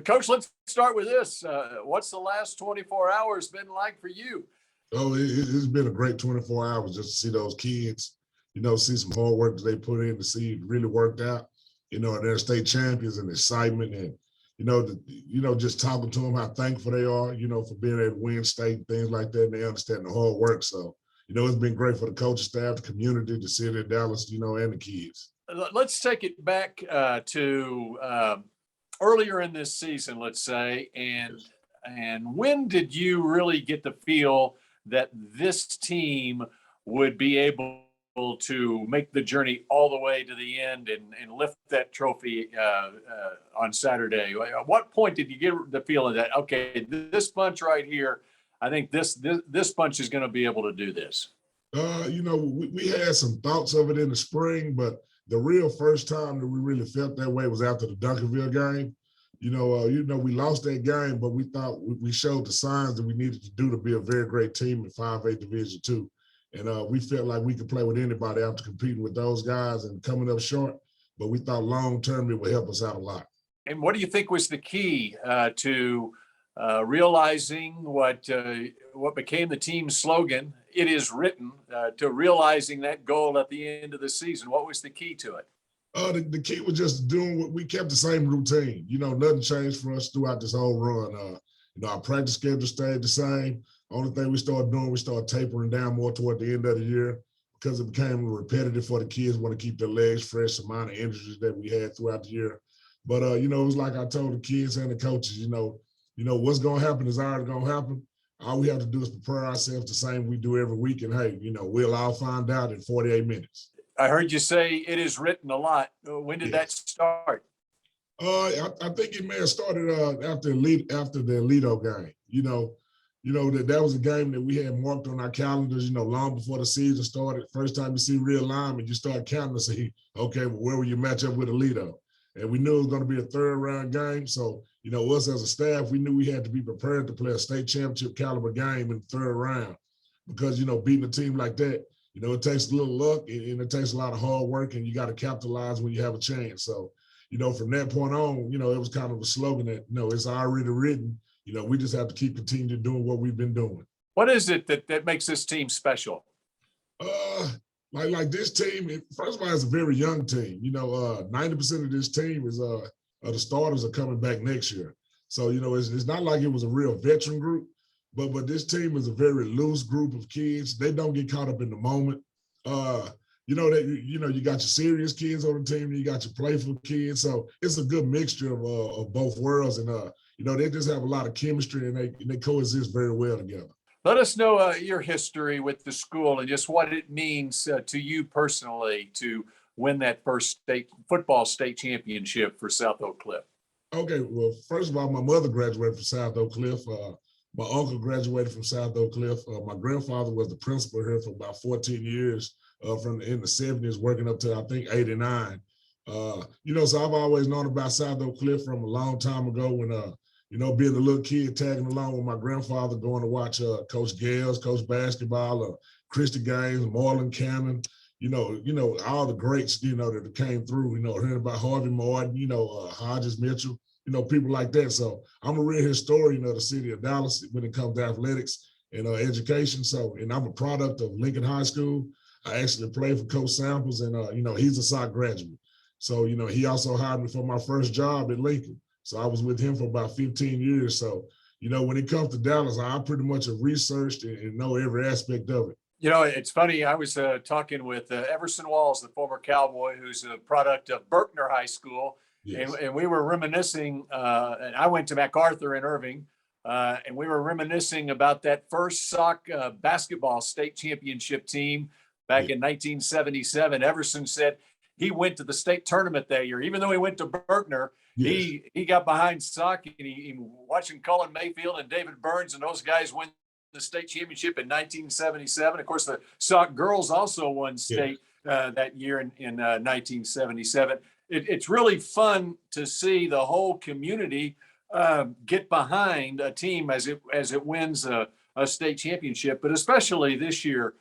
Coach, let's start with this. What's the last 24 hours been like for you? Oh, it's been a great 24 hours just to see those kids, see some hard work that they put in to see it really worked out, and they're state champions and excitement and, just talking to them, how thankful they are, for being able to win state, things like that. And they understand the hard work. So, it's been great for the coaching staff, the community, the city of Dallas, and the kids. Let's take it back to earlier in this season, let's say, and when did you really get the feel that this team would be able to make the journey all the way to the end and lift that trophy on Saturday? At what point did you get the feeling that, okay, this bunch right here, I think this bunch is going to be able to do this? We had some thoughts of it in the spring, but the real first time that we really felt that way was after the Duncanville game. We lost that game, but we thought we showed the signs that we needed to do to be a very great team in 5A Division II. And we felt like we could play with anybody after competing with those guys and coming up short. But we thought long-term it would help us out a lot. And what do you think was the key to realizing what became the team's slogan, "It is written," to realizing that goal at the end of the season? What was the key to it? The key was just doing what we kept the same routine. Nothing changed for us throughout this whole run. Our practice schedule stayed the same. Only thing we started doing, we started tapering down more toward the end of the year because it became repetitive for the kids, want to keep their legs fresh, the amount of injuries that we had throughout the year. But, it was like I told the kids and the coaches, what's going to happen is already going to happen. All we have to do is prepare ourselves the same we do every week. And, hey, we'll all find out in 48 minutes. I heard you say it is written a lot. When did that start? I think it may have started after the Alito game. That was a game that we had marked on our calendars, long before the season started. First time you see real alignment, you start counting to see, okay, well, where will you match up with Alito? And we knew it was going to be a third round game. So, us as a staff, we knew we had to be prepared to play a state championship caliber game in the third round because, beating a team like that, it takes a little luck and it takes a lot of hard work, and you got to capitalize when you have a chance. So, from that point on, it was kind of a slogan that, it's already written. We just have to keep continuing doing what we've been doing. What is it that makes this team special? Like this team, first of all, it's a very young team. 90% of this team is the starters are coming back next year. So, it's not like it was a real veteran group, but this team is a very loose group of kids. They don't get caught up in the moment. You got your serious kids on the team, and you got your playful kids. So it's a good mixture of both worlds. And, they just have a lot of chemistry, and they coexist very well together. Let us know your history with the school and just what it means to you personally to win that first football state championship for South Oak Cliff. Okay, well, first of all, my mother graduated from South Oak Cliff. My uncle graduated from South Oak Cliff. My grandfather was the principal here for about 14 years in the 70s, working up to, I think, 89. So I've always known about South Oak Cliff from a long time ago when, being a little kid tagging along with my grandfather, going to watch Coach Gales, coach basketball, Christy Gaines, Marlon Cannon, all the greats, that came through, hearing about Harvey Martin, Hodges Mitchell, people like that. So I'm a real historian of the city of Dallas when it comes to athletics and education. So, and I'm a product of Lincoln High School. I actually played for Coach Samples, and, he's a SOC graduate. So, he also hired me for my first job at Lincoln. So I was with him for about 15 years. So, when it comes to Dallas, I pretty much have researched and know every aspect of it. It's funny. I was talking with Everson Walls, the former Cowboy, who's a product of Berkner High School. Yes. And we were reminiscing, and I went to MacArthur in Irving, and we were reminiscing about that first SOC basketball state championship team back in 1977. Everson said he went to the state tournament that year. Even though he went to Berkner, yes, he got behind SOC, and he watching Cullen Mayfield and David Burns and those guys win the state championship in 1977. Of course, the SOC girls also won state that year in 1977. It's really fun to see the whole community get behind a team as it wins a state championship, but especially this year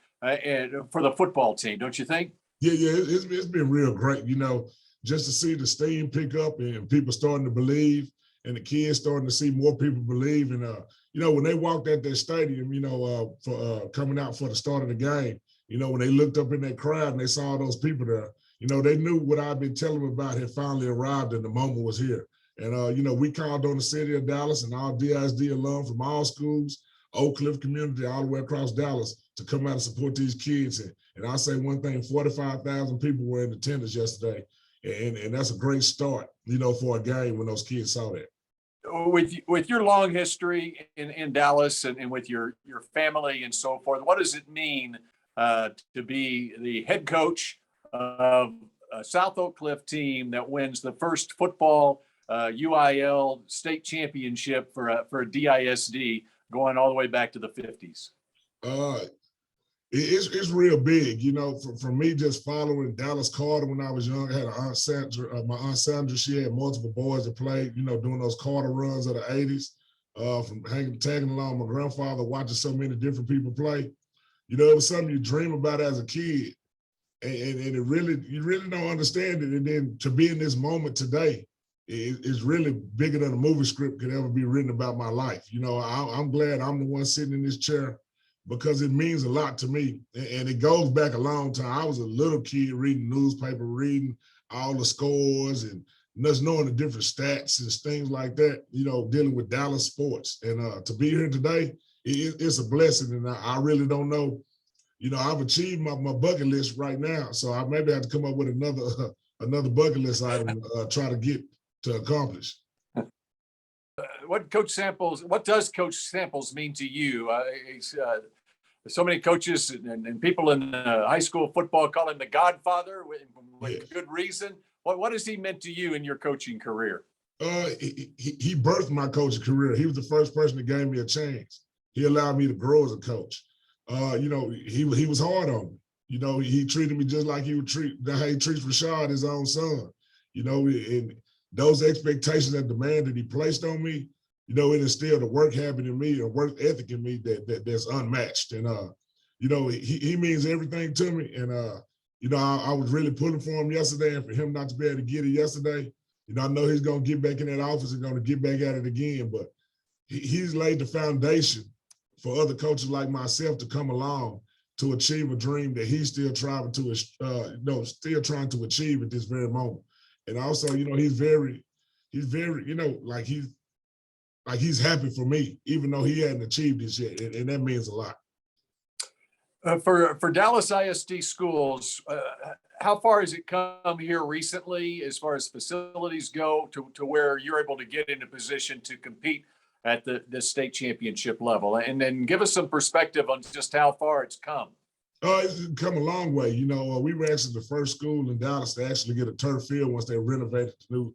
for the football team, don't you think? Yeah, it's been real great, just to see the steam pick up and people starting to believe. and the kids starting to see more people believe. And, when they walked at that stadium, for coming out for the start of the game, when they looked up in that crowd and they saw those people there, they knew what I've been telling them about had finally arrived and the moment was here. And, we called on the city of Dallas and all DISD alum from all schools, Oak Cliff community, all the way across Dallas to come out and support these kids. And I'll say one thing, 45,000 people were in attendance yesterday. And that's a great start, for a game when those kids saw that. With your long history in Dallas and with your family and so forth, what does it mean to be the head coach of a South Oak Cliff team that wins the first football UIL state championship for a DISD going all the way back to the 50s? It's real big, for me just following Dallas Carter when I was young. I had an Aunt Sandra, my Aunt Sandra, she had multiple boys that played, doing those Carter runs of the 80s, from tagging along my grandfather, watching so many different people play. It was something you dream about as a kid. And you really don't understand it. And then to be in this moment today is really bigger than a movie script could ever be written about my life. I'm glad I'm the one sitting in this chair, because it means a lot to me. And it goes back a long time. I was a little kid reading newspaper, reading all the scores and just knowing the different stats and things like that, dealing with Dallas sports. And to be here today, it's a blessing. And I really don't know, I've achieved my bucket list right now. So I maybe have to come up with another bucket list item try to get to accomplish. What does Coach Samples mean to you? So many coaches and people in high school football call him the Godfather with good reason. What has he meant to you in your coaching career? He birthed my coaching career. He was the first person that gave me a chance. He allowed me to grow as a coach. He was hard on me. He treated me just like how he treats Rashad, his own son. And those expectations and demand that he placed on me, it instilled a work habit in me, a work ethic in me that's unmatched. And he means everything to me. And I was really pulling for him yesterday, and for him not to be able to get it yesterday, I know he's gonna get back in that office and gonna get back at it again. But he's laid the foundation for other coaches like myself to come along to achieve a dream that he's still trying to achieve at this very moment. And also, he's very, he's happy for me, even though he hadn't achieved this yet, and that means a lot. For Dallas ISD schools, how far has it come here recently as far as facilities go to where you're able to get in a position to compete at the state championship level? And then give us some perspective on just how far it's come. It's come a long way. We were actually the first school in Dallas to actually get a turf field once they renovated the new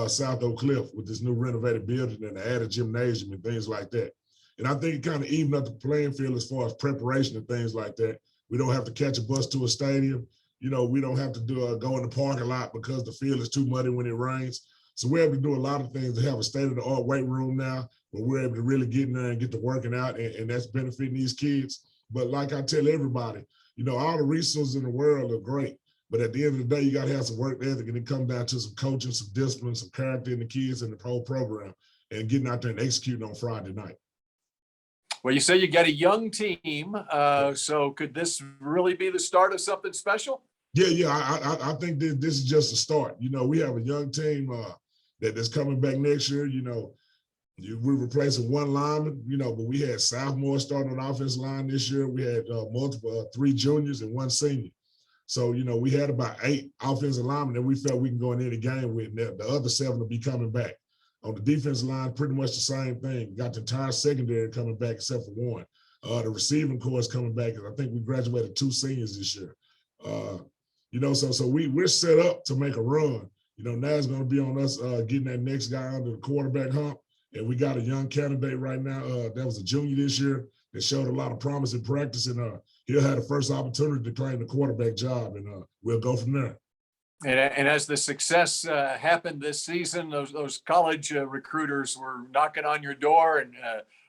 South Oak Cliff with this new renovated building and added gymnasium and things like that. And I think it kind of evened up the playing field as far as preparation and things like that. We don't have to catch a bus to a stadium. We don't have to go in the parking lot because the field is too muddy when it rains. So we're able to do a lot of things. To have a state-of-the-art weight room now where we're able to really get in there and get to working out, and that's benefiting these kids. But like I tell everybody, all the resources in the world are great. But at the end of the day, you got to have some work ethic, and it comes down to some coaching, some discipline, some character in the kids and the whole program, and getting out there and executing on Friday night. Well, you say you got a young team, so could this really be the start of something special? Yeah. I think this is just a start. We have a young team that's coming back next year. We're replacing one lineman, but we had sophomores starting on the offensive line this year. We had multiple 3 juniors and 1 senior. So, we had about 8 offensive linemen that we felt we can go in any game with. And the other 7 will be coming back. On the defensive line, pretty much the same thing. Got the entire secondary coming back except for 1. The receiving corps is coming back. I think we graduated 2 seniors this year. So we're set up to make a run. Now it's going to be on us getting that next guy under the quarterback hump. And we got a young candidate right now that was a junior this year that showed a lot of promise in practice, and he'll have the first opportunity to claim the quarterback job, and we'll go from there. And as the success happened this season, those college recruiters were knocking on your door, and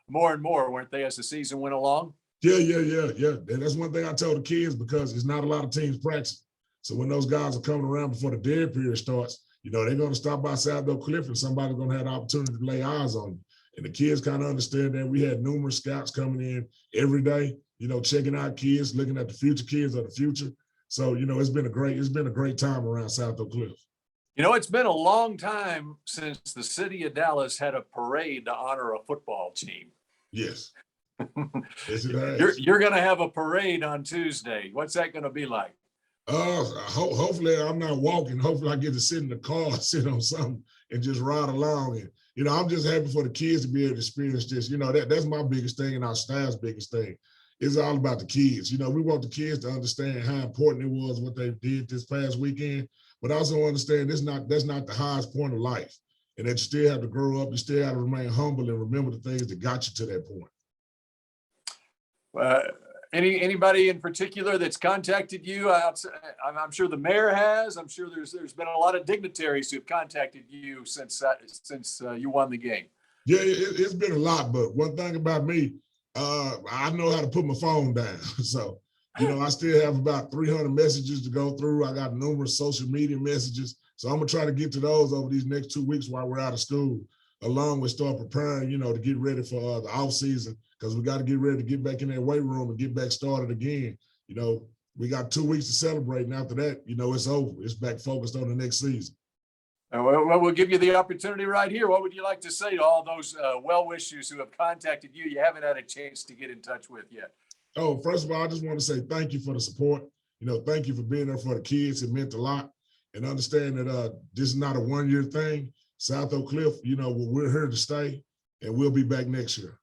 more, weren't they, as the season went along? Yeah. And that's one thing I tell the kids, because there's not a lot of teams practicing. So when those guys are coming around before the dead period starts, they're going to stop by South Oak Cliff and somebody's going to have the opportunity to lay eyes on you. And the kids kind of understand that. We had numerous scouts coming in every day, checking out kids, looking at the future kids of the future. So, it's been a great time around South Oak Cliff. It's been a long time since the city of Dallas had a parade to honor a football team. Yes. Yes, it has. You're going to have a parade on Tuesday. What's that going to be like? Hopefully I'm not walking. Hopefully I get to sit in the car, sit on something and just ride along. And, I'm just happy for the kids to be able to experience this. That's my biggest thing and our staff's biggest thing. It's all about the kids. We want the kids to understand how important it was what they did this past weekend, but also understand that's not the highest point of life. And that you still have to grow up, you still have to remain humble and remember the things that got you to that point. Anybody in particular that's contacted you? I'm sure the mayor has. I'm sure there's been a lot of dignitaries who've contacted you since you won the game. Yeah, it's been a lot, but one thing about me, I know how to put my phone down. So, I still have about 300 messages to go through. I got numerous social media messages. So I'm gonna try to get to those over these next 2 weeks while we're out of school, along with start preparing, to get ready for the off season, because we got to get ready to get back in that weight room and get back started again. We got 2 weeks to celebrate, and after that, it's over. It's back focused on the next season. Well, we'll give you the opportunity right here. What would you like to say to all those well-wishers who have contacted you haven't had a chance to get in touch with yet? Oh, first of all, I just want to say thank you for the support. Thank you for being there for the kids. It meant a lot. And understand that this is not a one-year thing. South Oak Cliff, we're here to stay, and we'll be back next year.